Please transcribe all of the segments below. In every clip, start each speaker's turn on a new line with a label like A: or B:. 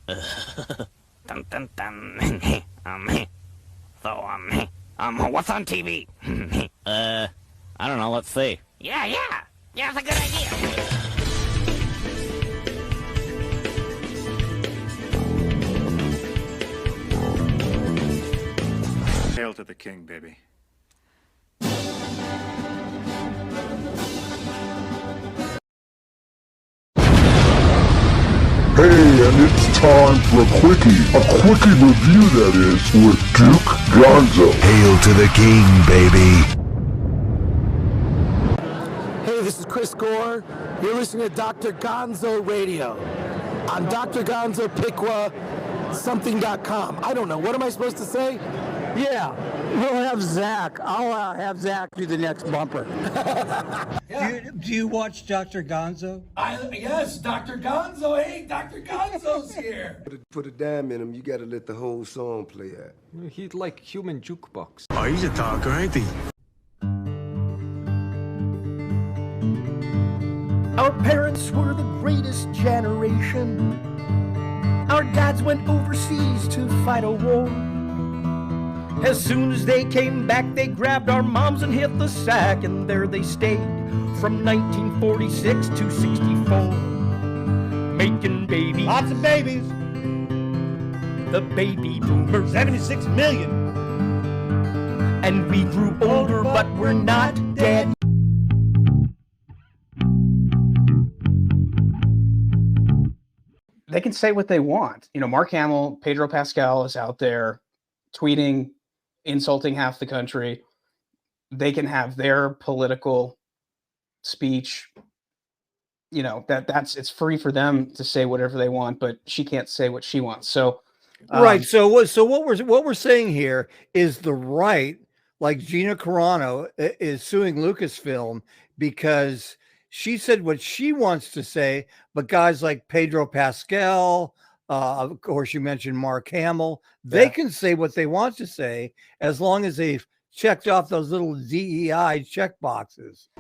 A: Dun, dun, dun. What's on TV? I don't know. Let's see. Yeah, that's a good idea.
B: Hail to the king, baby.
C: Hey, and it's time for a quickie review that is, with Duke Gonzo.
D: Hail to the king, baby.
E: Hey, this is Chris Gore. You're listening to Dr. Gonzo Radio on Dr. Gonzo Piqua something.com. I don't know. What am I supposed to say?
F: Yeah, we'll have Zach. I'll have Zach do the next bumper.
G: Do you watch Dr. Gonzo?
H: Yes, Dr. Gonzo. Hey, Dr. Gonzo's here.
I: Put a dime in him, you gotta let the whole song play out.
J: He's like human jukebox.
D: Oh, he's a talker, ain't he?
K: Our parents were the greatest generation. Our dads went overseas to fight a war. As soon as they came back, they grabbed our moms and hit the sack, and there they stayed from 1946 to 64, making babies.
H: Lots of babies.
K: The baby boomers.
H: 76 million.
K: And we grew older, but we're not dead.
L: They can say what they want. You know, Mark Hamill, Pedro Pascal is out there tweeting, insulting half the country. They can have their political speech. You know, it's free for them to say whatever they want, but she can't say what she wants. So
G: Right. So what we're saying here is the right, like Gina Carano is suing Lucasfilm because she said what she wants to say, but guys like Pedro Pascal, of course, you mentioned Mark Hamill, they can say what they want to say as long as they've checked off those little DEI check boxes.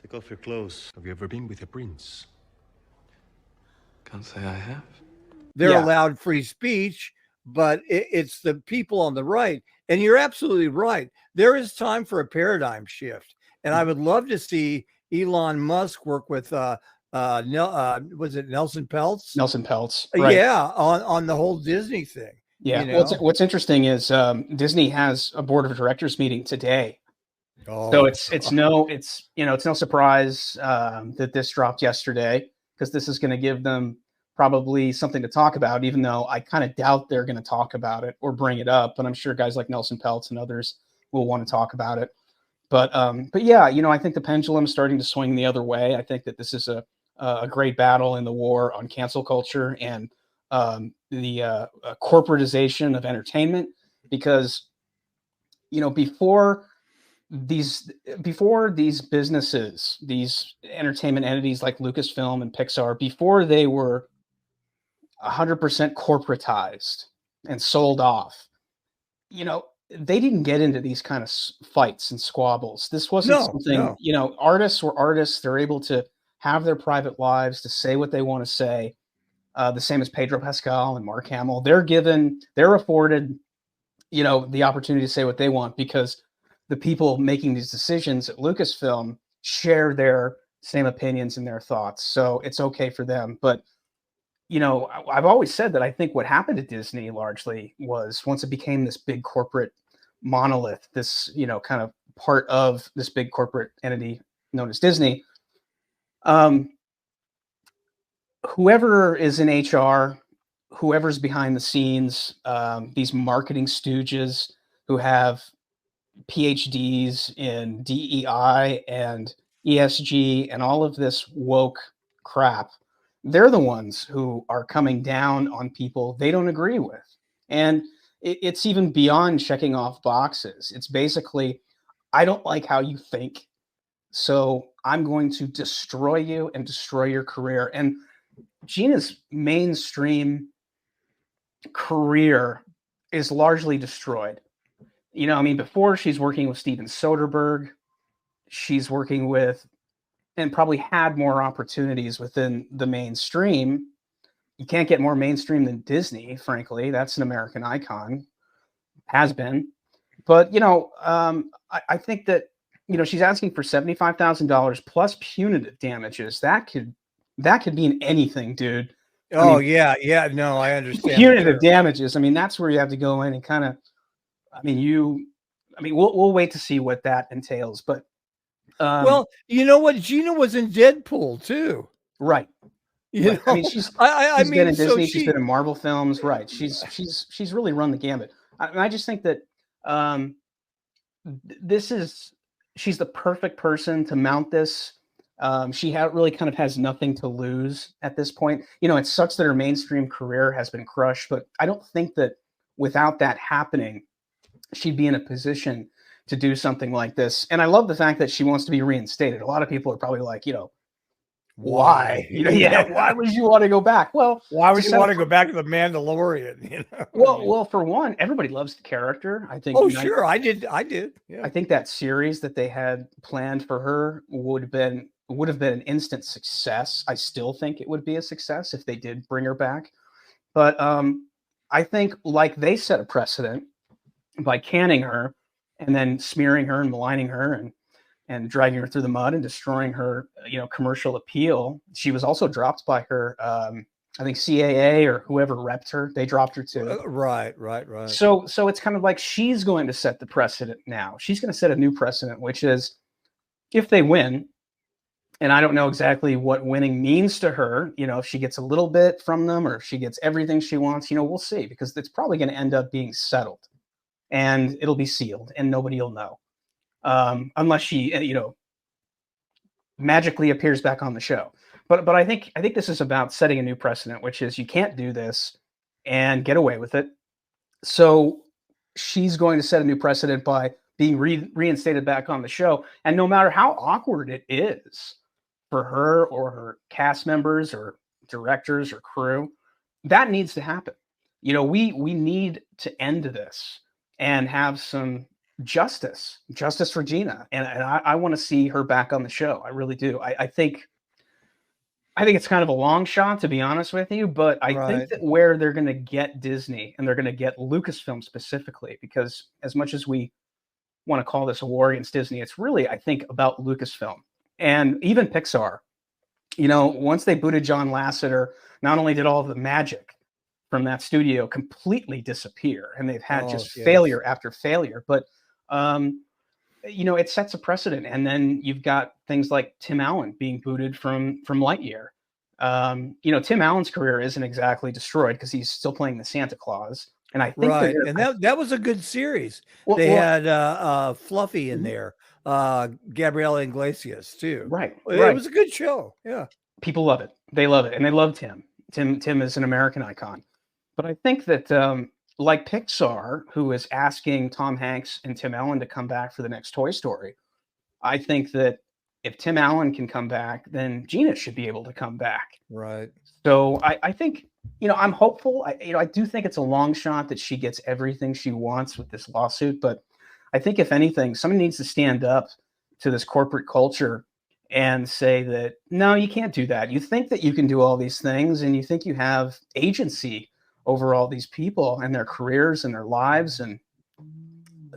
D: Take off your clothes. Have you ever been with a prince?
J: Can't say I have.
G: They're allowed free speech, but it's the people on the right. And you're absolutely right. There is time for a paradigm shift. And I would love to see Elon Musk work with, was it Nelson Peltz?
L: Nelson Peltz. Right.
G: Yeah, on the whole Disney thing.
L: Yeah.
G: You know?
L: What's interesting is Disney has a board of directors meeting today.
G: Oh.
L: So it's no surprise that this dropped yesterday, because this is going to give them probably something to talk about, even though I kind of doubt they're going to talk about it or bring it up. But I'm sure guys like Nelson Peltz and others will want to talk about it. But yeah, you know, I think the pendulum is starting to swing the other way. I think that this is a great battle in the war on cancel culture and the corporatization of entertainment, because, you know, before these businesses, these entertainment entities like Lucasfilm and Pixar, before they were 100% corporatized and sold off, you know, they didn't get into these kind of fights and squabbles. This wasn't something, you know, artists were artists. They're able to have their private lives, to say what they want to say. The same as Pedro Pascal and Mark Hamill. They're afforded, you know, the opportunity to say what they want, because the people making these decisions at Lucasfilm share their same opinions and their thoughts. So it's okay for them. But, you know, I've always said that I think what happened at Disney largely was, once it became this big corporate monolith, this, you know, kind of part of this big corporate entity known as Disney, whoever is in HR, whoever's behind the scenes, these marketing stooges who have PhDs in DEI and ESG and all of this woke crap, they're the ones who are coming down on people they don't agree with. And it's even beyond checking off boxes. It's basically, I don't like how you think, so I'm going to destroy you and destroy your career. And Gina's mainstream career is largely destroyed. You know, I mean, before she's working with Steven Soderbergh, she's working with, and probably had more opportunities within the mainstream. You can't get more mainstream than Disney, frankly. That's an American icon, has been. But, you know, I think that, you know, she's asking for $75,000 plus punitive damages. That could mean anything, dude.
G: Oh,
L: I mean,
G: yeah. No, I understand.
L: punitive damages. I mean, that's where you have to go in and kind of, we'll wait to see what that entails. But,
G: well, you know what? Gina was in Deadpool too.
L: Right.
G: You know,
L: I mean, she's been in Disney. She's been in Marvel films. Right. She's really run the gambit. I just think that she's the perfect person to mount this. She really kind of has nothing to lose at this point. You know, it sucks that her mainstream career has been crushed, but I don't think that without that happening, she'd be in a position to do something like this. And I love the fact that she wants to be reinstated. A lot of people are probably like, you know, why? You know, why would you want to go back? Well,
G: why would you want to go back to the Mandalorian? You know?
L: Well, for one, everybody loves the character. I think.
G: Oh, sure, I did. Yeah.
L: I think that series that they had planned for her would have been an instant success. I still think it would be a success if they did bring her back. But I think, like, they set a precedent by canning her and then smearing her and maligning her and dragging her through the mud and destroying her, you know, commercial appeal. She was also dropped by her, I think CAA or whoever repped her. They dropped her too.
G: Right.
L: So it's kind of like she's going to set the precedent now. She's going to set a new precedent, which is if they win, and I don't know exactly what winning means to her, you know, if she gets a little bit from them or if she gets everything she wants, you know, we'll see, because it's probably going to end up being settled and it'll be sealed and nobody will know. Unless she, you know, magically appears back on the show. But I think this is about setting a new precedent, which is you can't do this and get away with it. So she's going to set a new precedent by being reinstated back on the show. And no matter how awkward it is for her or her cast members or directors or crew, that needs to happen. You know, we need to end this and have some justice for Gina. And I want to see her back on the show. I really do. I think it's kind of a long shot, to be honest with you, but I think that where they're going to get Disney and they're going to get Lucasfilm specifically, because as much as we want to call this a war against Disney, it's really, I think, about Lucasfilm and even Pixar. You know, once they booted John Lasseter, not only did all the magic from that studio completely disappear, and they've had failure after failure, but you know, it sets a precedent. And then you've got things like Tim Allen being booted from Lightyear. You know, Tim Allen's career isn't exactly destroyed because he's still playing the Santa Claus. And I think
G: that was a good series. They had Fluffy in there, Gabrielle Iglesias too.
L: Right.
G: It was a good show. Yeah.
L: People love it. They love it. And they love Tim. Tim is an American icon. But I think that like Pixar, who is asking Tom Hanks and Tim Allen to come back for the next Toy Story, I think that if Tim Allen can come back, then Gina should be able to come back.
G: Right.
L: So I think, you know, I'm hopeful. I do think it's a long shot that she gets everything she wants with this lawsuit. But I think, if anything, somebody needs to stand up to this corporate culture and say that, no, you can't do that. You think that you can do all these things, and you think you have agency over all these people and their careers and their lives, and,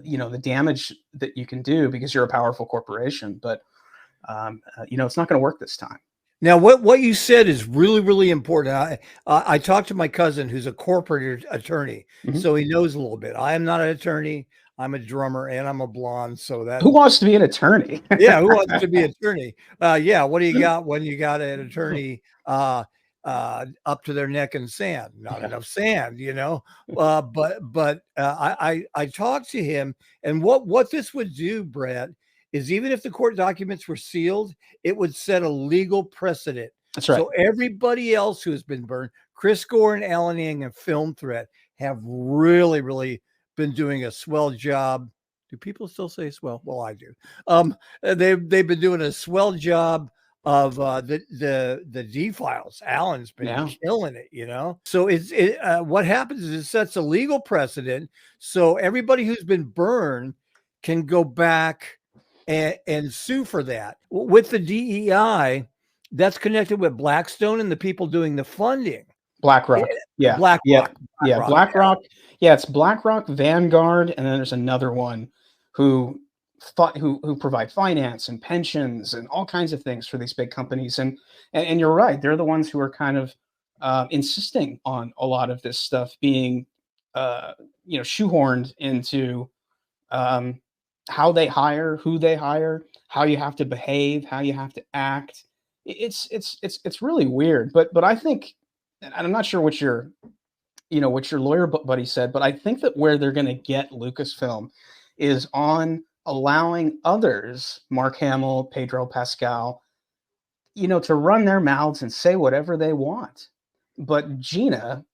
L: you know, the damage that you can do because you're a powerful corporation. But you know, it's not going to work this time.
G: Now, what you said is really, really important. I talked to my cousin who's a corporate attorney, so he knows a little bit. I am not an attorney. I'm a drummer and I'm a blonde. So that,
L: who wants to be an attorney?
G: Yeah, who wants to be an attorney? Yeah, what do you got when you got an attorney up to their neck in sand? Not enough sand, you know. But I talked to him, and what this would do, Brett, is even if the court documents were sealed, it would set a legal precedent.
L: That's right.
G: So everybody else who has been burned, Chris Gore and Alan Yang and Film Threat, have really, really been doing a swell job. Do people still say swell? Well, I do. They've been doing a swell job of the D files. Alan's been killing it, you know. So what happens is it sets a legal precedent, so everybody who's been burned can go back and sue for that. With the DEI, that's connected with Blackstone and the people doing the funding.
L: BlackRock. Yeah.
G: BlackRock.
L: BlackRock. Yeah, it's BlackRock, Vanguard, and then there's another one who provide finance and pensions and all kinds of things for these big companies. And you're right, they're the ones who are kind of insisting on a lot of this stuff being shoehorned into how they hire, who they hire, how you have to behave, how you have to act. It's really weird. But I think, and I'm not sure what your lawyer buddy said, but I think that where they're going to get Lucasfilm is on allowing others, Mark Hamill, Pedro Pascal, to run their mouths and say whatever they want. But Gina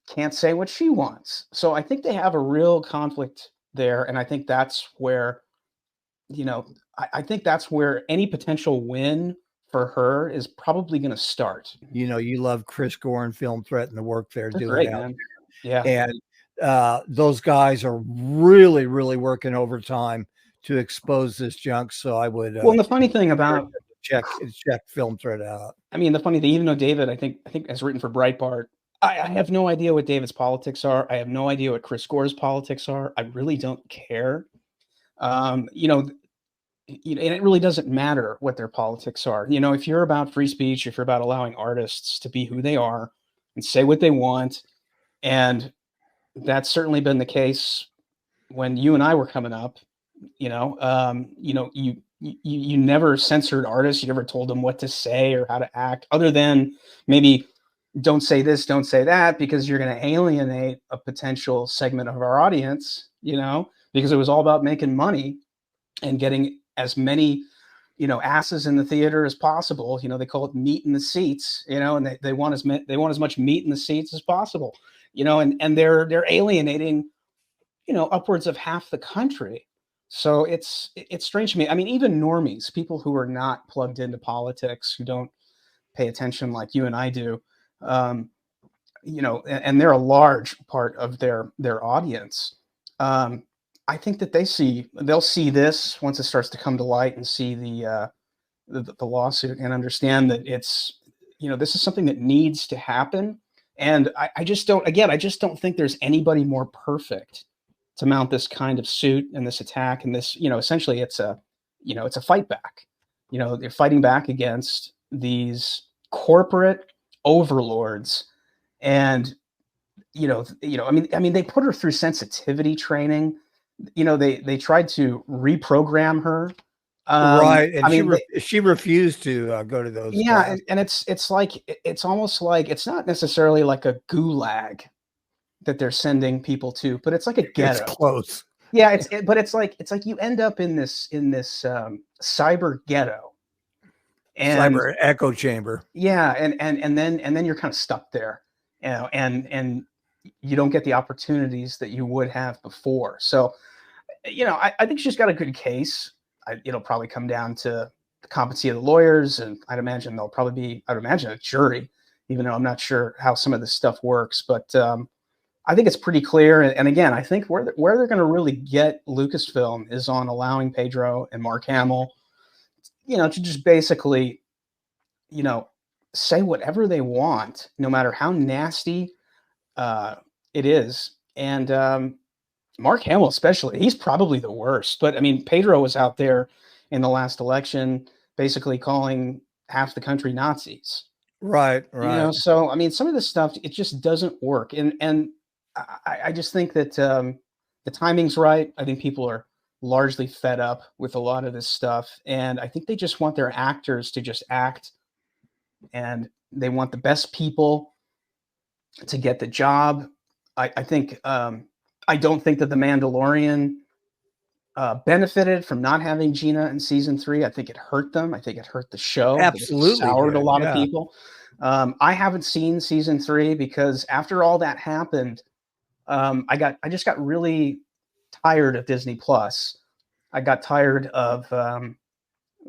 L: can't say what she wants. So I think they have a real conflict there. And I think that's where, I think that's where any potential win for her is probably going to start.
G: You love Chris Gore and Film Threat and the work they're doing
L: great,
G: out
L: man.
G: there.
L: Yeah.
G: And those guys are really, really working overtime to expose this junk. So I would.
L: Well, and the funny thing about
G: check Film Threat out.
L: I mean, the funny thing, even though David, I think has written for Breitbart, I have no idea what David's politics are. I have no idea what Chris Gore's politics are. I really don't care. And it really doesn't matter what their politics are. If you're about free speech, if you're about allowing artists to be who they are and say what they want, and that's certainly been the case when you and I were coming up. You never censored artists. You never told them what to say or how to act, other than maybe don't say this, don't say that, because you're going to alienate a potential segment of our audience. Because it was all about making money and getting as many, asses in the theater as possible. They call it meat in the seats, and they want as much meat in the seats as possible, and they're alienating, upwards of half the country. So it's strange to me. I mean, even normies, people who are not plugged into politics, who don't pay attention like you and I do, and they're a large part of their audience. I think that they'll see this once it starts to come to light and see the lawsuit and understand that it's, this is something that needs to happen. And I just don't think there's anybody more perfect to mount this kind of suit and this attack. And this, essentially it's a fight back. They're fighting back against these corporate overlords. And, I mean, they put her through sensitivity training. They tried to reprogram her.
G: Right. And she refused to go to those.
L: Yeah. And it's almost like, it's not necessarily like a gulag that they're sending people to, but it's like a ghetto.
G: It's close.
L: Yeah. But it's like you end up in this cyber ghetto. And
G: cyber echo chamber.
L: Yeah. And then you're kind of stuck there, and you don't get the opportunities that you would have before. So, I think she's got a good case. It'll probably come down to the competency of the lawyers, and I'd imagine a jury, even though I'm not sure how some of this stuff works. But I think it's pretty clear. And again, I think where they're going to really get Lucasfilm is on allowing Pedro and Mark Hamill, to just basically, say whatever they want, no matter how nasty it is. And Mark Hamill especially, he's probably the worst. But I mean, Pedro was out there in the last election basically calling half the country Nazis.
G: Right.
L: So I mean, some of this stuff, it just doesn't work. And I just think that the timing's right. I think people are largely fed up with a lot of this stuff, and I think they just want their actors to just act, and they want the best people to get the job. I think I don't think that The Mandalorian benefited from not having Gina in season 3. I think it hurt them. I think it hurt the show.
G: Absolutely.
L: It soured a lot of people. I haven't seen season 3 because after all that happened, I just got really tired of Disney Plus. I got tired of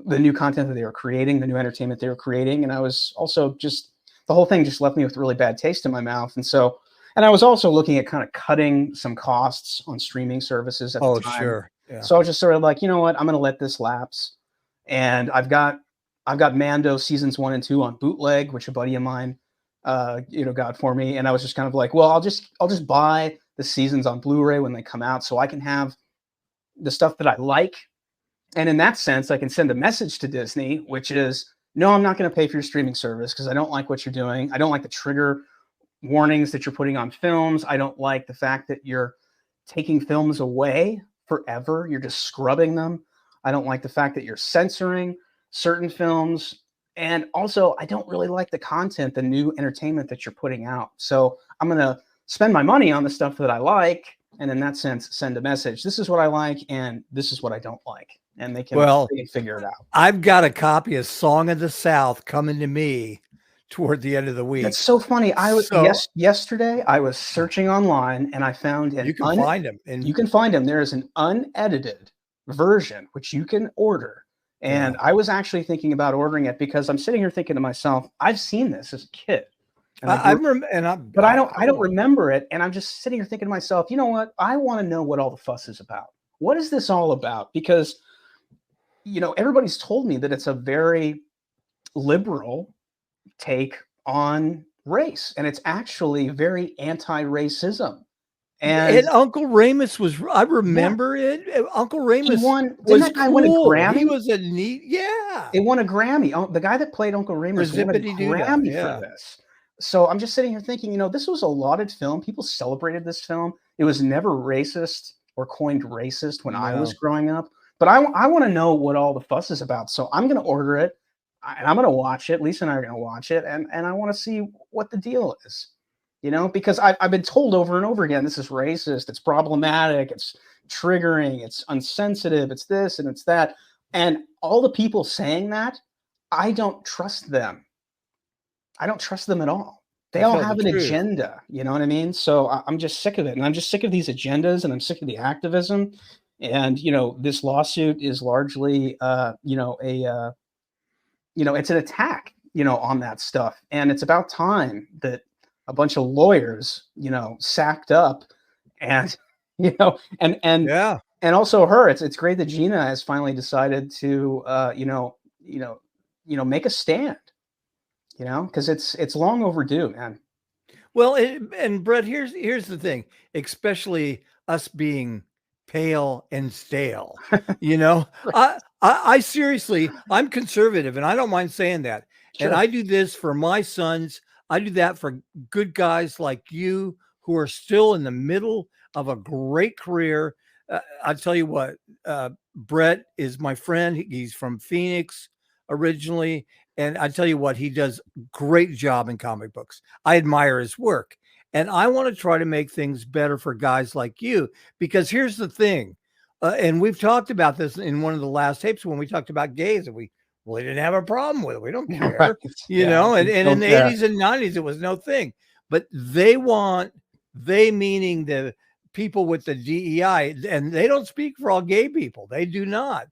L: the new content that they were creating, the new entertainment they were creating. And I was also just, the whole thing just left me with a really bad taste in my mouth. And so, and I was also looking at kind of cutting some costs on streaming services at the time.
G: Sure. Yeah.
L: So I was just sort of like, you know what, I'm going to let this lapse. And I've got Mando seasons 1 and 2 on bootleg, which a buddy of mine, got for me. And I was just kind of like, well, I'll just buy the seasons on Blu-ray when they come out, so I can have the stuff that I like. And in that sense, I can send a message to Disney, which is, no, I'm not going to pay for your streaming service because I don't like what you're doing. I don't like the trigger warnings that you're putting on films. I don't like the fact that you're taking films away forever. You're just scrubbing them. I don't like the fact that you're censoring certain films. And also, I don't really like the content, the new entertainment that you're putting out. So I'm going to spend my money on the stuff that I like. And in that sense, send a message. This is what I like, and this is what I don't like. And they can figure it out.
G: I've got a copy of Song of the South coming to me toward the end of the week.
L: That's so funny. Yesterday I was searching online and I found
G: you can find them.
L: You can find them. There is an unedited version which you can order. And I was actually thinking about ordering it because I'm sitting here thinking to myself, I've seen this as a kid. But I don't remember it. And I'm just sitting here thinking to myself, you know what? I want to know what all the fuss is about. What is this all about? Because, everybody's told me that it's a very liberal take on race, and it's actually very anti-racism.
G: And Uncle Ramus was, I remember it. Uncle Ramus
L: didn't that guy win a Grammy?
G: He was a neat,
L: It won a Grammy. Oh, the guy that played Uncle Ramus won a Grammy for this. So I'm just sitting here thinking, this was a lauded film. People celebrated this film. It was never racist or coined racist when I was growing up. But I want to know what all the fuss is about. So I'm going to order it, and I'm going to watch it. Lisa and I are going to watch it, and I want to see what the deal is. Because I've been told over and over again, this is racist, it's problematic, it's triggering, it's unsensitive, it's this and it's that. And all the people saying that, I don't trust them. I don't trust them at all. They all have an agenda. You know what I mean? So I'm just sick of it. And I'm just sick of these agendas, and I'm sick of the activism. And, this lawsuit is largely, it's an attack, on that stuff. And it's about time that a bunch of lawyers, sacked up, and and also her. It's great that Gina has finally decided to make a stand, because it's long overdue, man.
G: Well, and Brett, here's the thing, especially us being pale and stale, I seriously, I'm conservative, and I don't mind saying that. Sure. And I do this for my sons. I do that for good guys like you who are still in the middle of a great career. I'll tell you what, Brett is my friend. He's from Phoenix originally. And I tell you what, he does a great job in comic books. I admire his work. And I want to try to make things better for guys like you, because here's the thing. And we've talked about this in one of the last tapes when we talked about gays, and we really didn't have a problem with it. We don't care, right. And in the 80s and 90s, it was no thing. But they meaning the people with the DEI, and they don't speak for all gay people. They do not.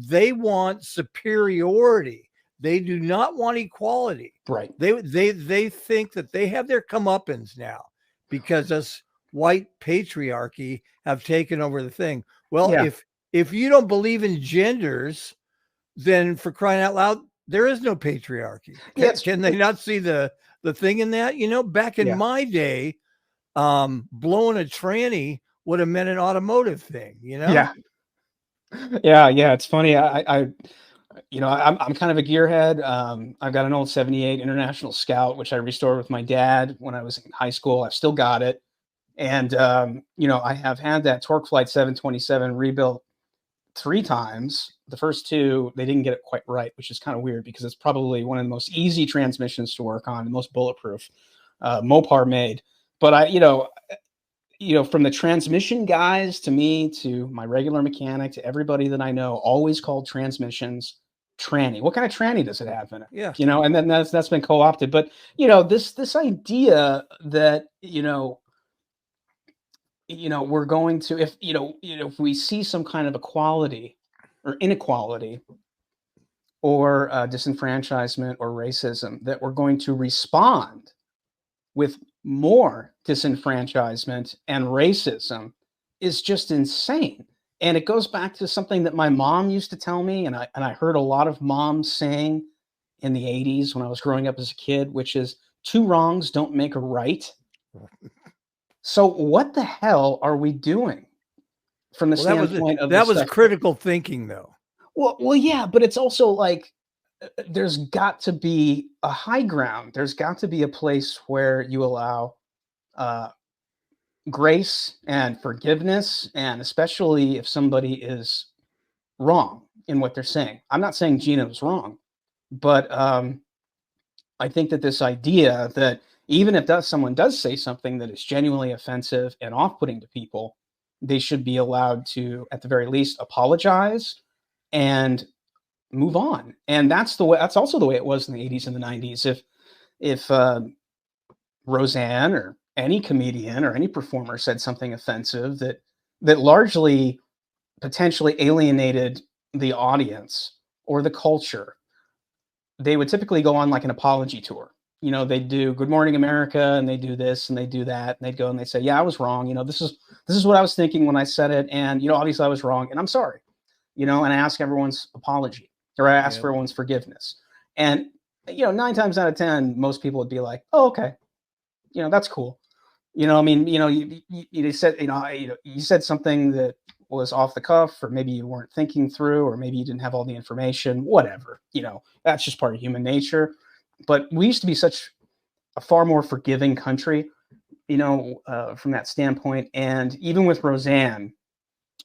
G: They want superiority. They do not want equality.
L: Right.
G: They think that they have their comeuppance now because us white patriarchy have taken over the thing. Well, if you don't believe in genders, then for crying out loud, there is no patriarchy. Can they not see the thing in that? Back in my day, blowing a tranny would have meant an automotive thing,
L: Yeah. It's funny. I'm kind of a gearhead. I've got an old 78 International Scout, which I restored with my dad when I was in high school. I've still got it. And, I have had that Torque Flight 727 rebuilt 3 times. The first 2, they didn't get it quite right, which is kind of weird because it's probably one of the most easy transmissions to work on, the most bulletproof Mopar made. But from the transmission guys to me, to my regular mechanic, to everybody that I know, always called transmissions tranny. What kind of tranny does it have in it?
G: Yeah.
L: And then that's been co-opted. But, this idea that, we're going to, if we see some kind of equality or inequality, or disenfranchisement or racism, that we're going to respond with more disenfranchisement and racism is just insane. And it goes back to something that my mom used to tell me, and I heard a lot of moms saying in the 80s when I was growing up as a kid, which is, two wrongs don't make a right. So what the hell are we doing from the standpoint of
G: that
L: the
G: was
L: stuff
G: critical thinking, though.
L: Well, yeah, but it's also like there's got to be a high ground. There's got to be a place where you allow grace and forgiveness, and especially if somebody is wrong in what they're saying. I'm not saying Gina was wrong, but I think that this idea that even if someone does say something that is genuinely offensive and off-putting to people, they should be allowed to, at the very least, apologize and move on. And that's also the way it was in the 80s and the 90s. If Roseanne or any comedian or any performer said something offensive that largely potentially alienated the audience or the culture, they would typically go on like an apology tour. You know, they do Good Morning America, and they do this and they do that, and they'd go and they say, yeah, I was wrong. You know, this is what I was thinking when I said it. And, you know, obviously I was wrong and I'm sorry, you know, and I ask everyone's apology, or I ask for everyone's forgiveness. And, you know, 9 times out of 10, most people would be like, oh, okay. You know, that's cool. You know, I mean, you know, you said, you said something that was off the cuff, or maybe you weren't thinking through, or maybe you didn't have all the information, whatever, you know, that's just part of human nature. But we used to be such a far more forgiving country, you know, from that standpoint. And even with Roseanne,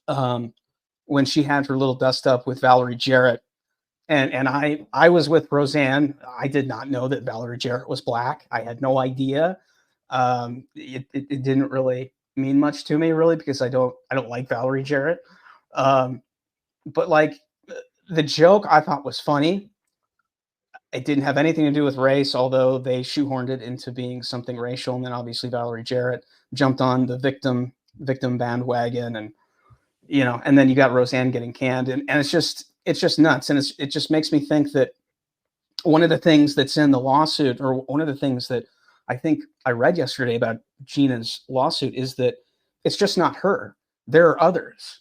L: when she had her little dust up with Valerie Jarrett, and I was with Roseanne, I did not know that Valerie Jarrett was black. I had no idea. It didn't really mean much to me, really, because I don't like Valerie Jarrett. But like the joke I thought was funny. It didn't have anything to do with race, although they shoehorned it into being something racial. And then obviously Valerie Jarrett jumped on the victim bandwagon, and, you know, and then you got Roseanne getting canned, and it's just nuts. And it just makes me think that one of the things that's in the lawsuit, or one of the things that I think I read yesterday about Gina's lawsuit, is that it's just not her. There are others.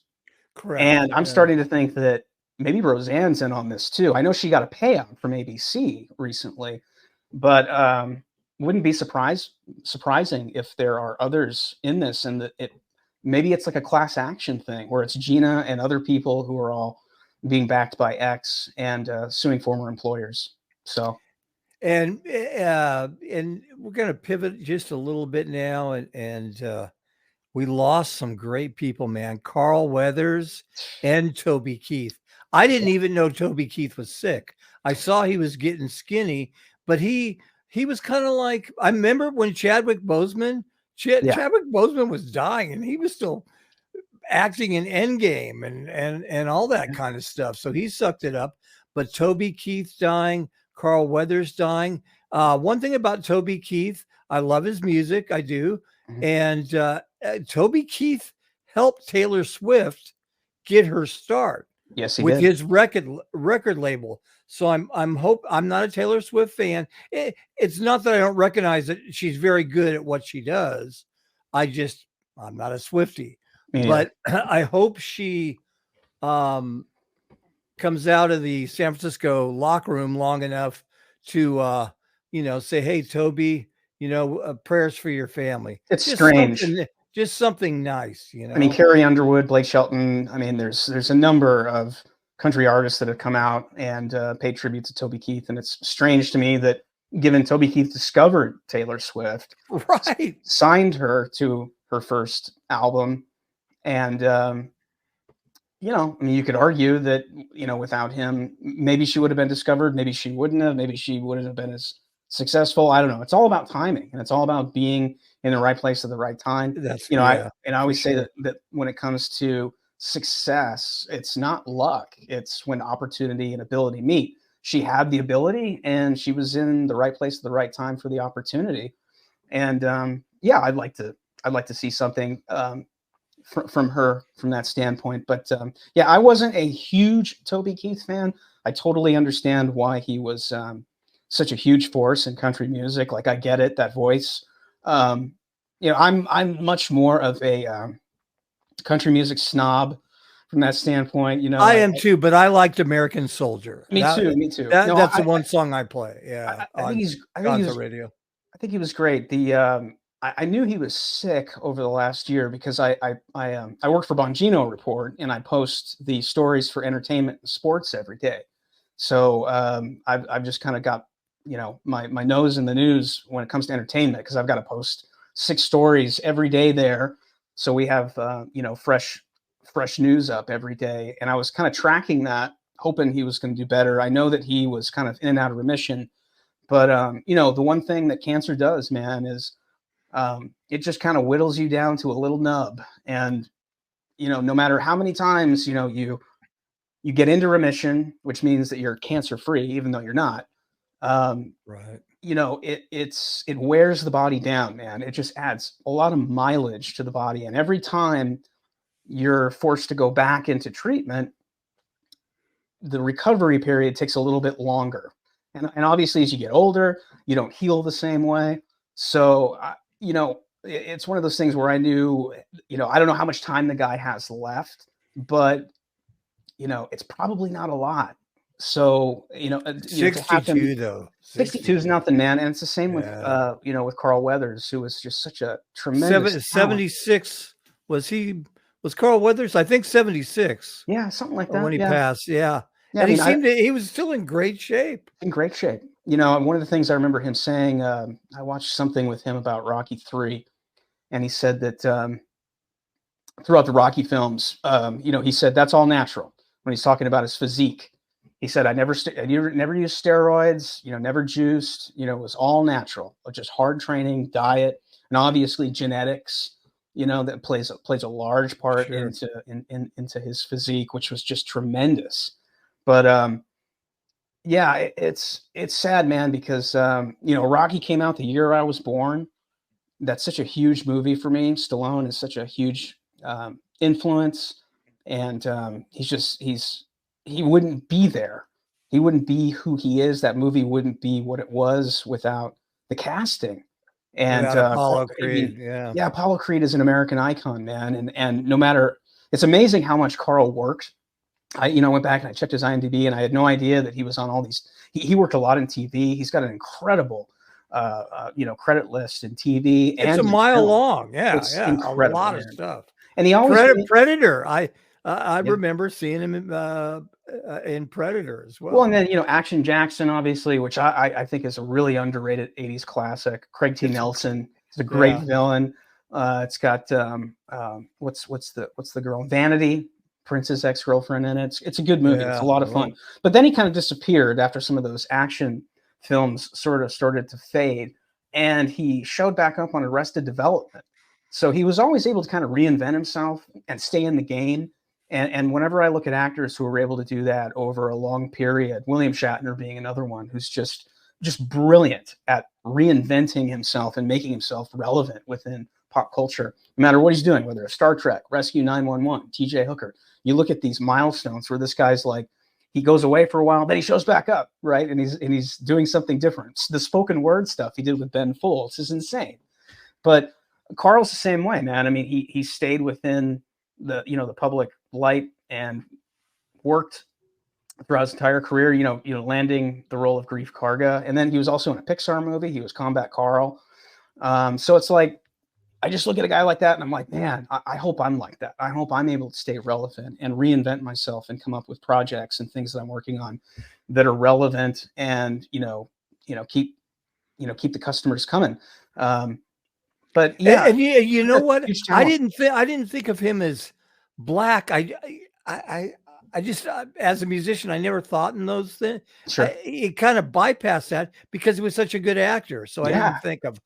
G: Correct.
L: And I'm starting to think that maybe Roseanne's in on this too. I know she got a payout from ABC recently, but wouldn't be surprising if there are others in this, and that maybe it's like a class action thing where it's Gina and other people who are all being backed by X and suing former employers. So,
G: and we're going to pivot just a little bit now, and we lost some great people, man. Carl Weathers and Toby Keith. I didn't even know Toby Keith was sick. I saw he was getting skinny, but he was kind of like, I remember when Chadwick Boseman was dying, and he was still acting in Endgame and all that kind of stuff. So he sucked it up. But Toby Keith dying, Carl Weathers dying. One thing about Toby Keith, I love his music. I do. Mm-hmm. And Toby Keith helped Taylor Swift get her start.
L: Yes, he
G: with
L: did.
G: his record label. So I'm not a Taylor Swift fan. It's not that I don't recognize that she's very good at what she does. I'm not a Swiftie. Yeah. But I hope she comes out of the San Francisco locker room long enough to say, hey, Toby, prayers for your family.
L: It's just strange.
G: Just something nice,
L: I mean, Carrie Underwood, Blake Shelton. I mean, there's a number of country artists that have come out and paid tribute to Toby Keith, and it's strange to me that, given Toby Keith discovered Taylor Swift,
G: right,
L: signed her to her first album, and I mean, you could argue that without him, maybe she would have been discovered, maybe she wouldn't have, maybe she wouldn't have been as successful. I don't know. It's all about timing, and it's all about being in the right place at the right time. I always say that when it comes to success, it's not luck. It's when opportunity and ability meet. She had the ability, and she was in the right place at the right time for the opportunity. And I'd like to see something from her from that standpoint. But I wasn't a huge Toby Keith fan. I totally understand why he was such a huge force in country music. Like, I get it, that voice. I'm much more of a country music snob from that standpoint.
G: I am too, but I liked American Soldier.
L: Me too. Me too.
G: That's the one song I play. Yeah,
L: I think he's. I think he was.
G: radio.
L: I think he was great. I knew he was sick over the last year because I worked for Bongino Report, and I post the stories for entertainment and sports every day. So I've just kind of got my nose in the news when it comes to entertainment, because I've got to post 6 stories every day there. So we have fresh news up every day, and I was kind of tracking that, hoping he was going to do better. I know that he was kind of in and out of remission, but the one thing that cancer does, man, is it just kind of whittles you down to a little nub. And no matter how many times you get into remission, which means that you're cancer free, even though you're not.
G: Right.
L: It wears the body down, man. It just adds a lot of mileage to the body, and every time you're forced to go back into treatment, the recovery period takes a little bit longer. And obviously, as you get older, you don't heal the same way. So, it's one of those things where I knew, I don't know how much time the guy has left, but, it's probably not a lot. So,
G: 62 though.
L: 62 is nothing, man. And it's the same with, with Carl Weathers, who was just such a tremendous
G: 76. Was Carl Weathers? I think 76.
L: Yeah, something like that.
G: When he passed. Yeah.
L: Yeah,
G: and he was still in great shape.
L: In great shape. One of the things I remember him saying, I watched something with him about Rocky III, and he said that throughout the Rocky films, he said that's all natural when he's talking about his physique. He said, I never used steroids, never juiced, it was all natural, just hard training, diet, and obviously genetics, that plays a large part into his physique, which was just tremendous. But it's sad, man, because Rocky came out the year I was born. That's such a huge movie for me. Stallone is such a huge influence, and he wouldn't be there. He wouldn't be who he is. That movie wouldn't be what it was without the casting. And
G: Apollo Creed, yeah,
L: Apollo Creed is an American icon, man. And no matter, it's amazing how much Carl worked. I went back and I checked his IMDb, and I had no idea that he was on all these. He worked a lot in TV. He's got an incredible, credit list in TV.
G: It's a mile long. Yeah,
L: it's incredible,
G: a lot
L: man.
G: of stuff.
L: And he always
G: Predator. I remember seeing him in Predator as well.
L: Well, and then Action Jackson, obviously, which I think is a really underrated '80s classic. Craig T. Nelson is a great villain. It's got what's the girl? Vanity, Prince's ex-girlfriend in it. It's a good movie. It's a lot of fun. But then he kind of disappeared after some of those action films sort of started to fade, and he showed back up on Arrested Development. So he was always able to kind of reinvent himself and stay in the game. And whenever I look at actors who are able to do that over a long period, William Shatner being another one who's just brilliant at reinventing himself and making himself relevant within pop culture, no matter what he's doing, whether it's Star Trek, Rescue 911, TJ Hooker. You look at these milestones where this guy's like, he goes away for a while, then he shows back up, right? And he's doing something different. The spoken word stuff he did with Ben Folds is insane. But Carl's the same way, man. I mean, he stayed within the public light and worked throughout his entire career, landing the role of Grief Karga. And then he was also in a Pixar movie. He was Combat Carl. So it's like, I just look at a guy like that and I'm like, man, I hope I'm like that. I hope I'm able to stay relevant and reinvent myself and come up with projects and things that I'm working on that are relevant and, keep the customers coming. But yeah,
G: and you know what? I didn't think of him as black. I just, as a musician, I never thought in those things.
L: Sure.
G: It kind of bypassed that because he was such a good actor. So I didn't think of,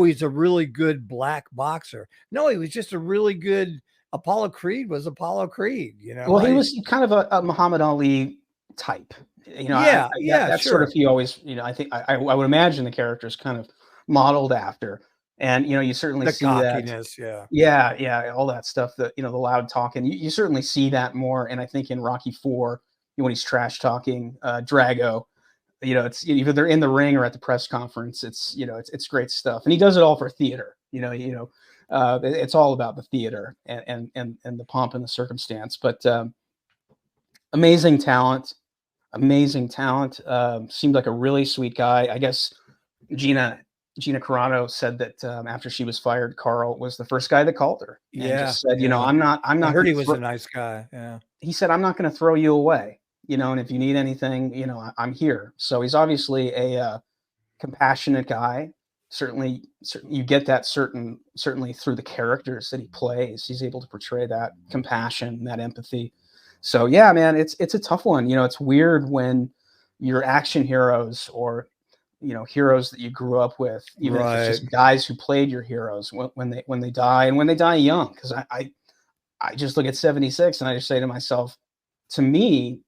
G: he's a really good black boxer. No, he was just a really good. Apollo Creed was Apollo Creed.
L: Well, he was kind of a Muhammad Ali type. That's sort of, he always. I think I would imagine the character is kind of modeled after. And you certainly see
G: cockiness,
L: that. Yeah, all that stuff. The the loud talking. You certainly see that more. And I think in Rocky IV, when he's trash talking Drago. You know, it's either they're in the ring or at the press conference. It's, you know, it's great stuff, and he does it all for theater. It's all about the theater and the pomp and the circumstance. But amazing talent, amazing talent. Seemed like a really sweet guy. I guess Gina Carano said that after she was fired, Carl was the first guy that called her and just said, you know, I'm not.
G: I heard he was a nice guy. Yeah.
L: He said, I'm not going to throw you away, you know, and if you need anything, you know, I'm here. So he's obviously a compassionate guy. Certainly you get that certainly through the characters that he plays. He's able to portray that compassion, that empathy. So yeah, man, it's a tough one. You know, it's weird when your action heroes or, you know, heroes that you grew up with, even if it's just guys who played your heroes when they die, and when they die young. Because I just look at 76 and I just say to myself, to me,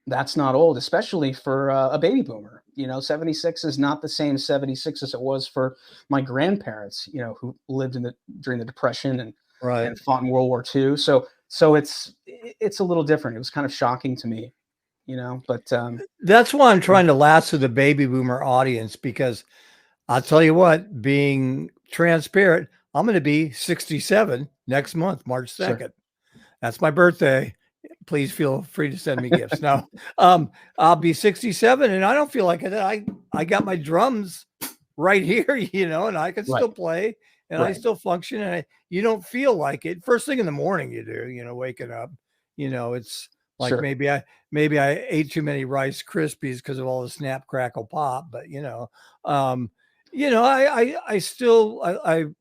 L: that's not old, especially for a baby boomer. You know, 76 is not the same 76 as it was for my grandparents, you know, who lived during the Depression and fought in World War II. So it's a little different. It was kind of shocking to me, you know, but
G: that's why I'm trying to lasso the baby boomer audience, because I'll tell you what, being transparent, I'm going to be 67 next month, March 2nd. Sure. That's my birthday. Please feel free to send me gifts. Now, I'll be 67 and I don't feel like it. I got my drums right here, you know, and I can still play and I still function, and you don't feel like it. First thing in the morning you do, you know, waking up, you know, it's like maybe I ate too many Rice Krispies because of all the snap, crackle, pop, but you know, I still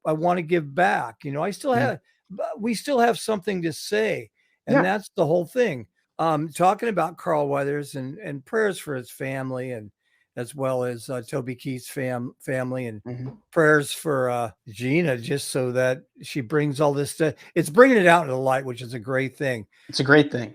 G: want to give back, you know, we still have something to say. And that's the whole thing. Talking about Carl Weathers and prayers for his family, and as well as Toby Keith's family, and prayers for Gina, just so that she brings all this stuff. It's bringing it out into the light, which is a great thing.
L: It's a great thing.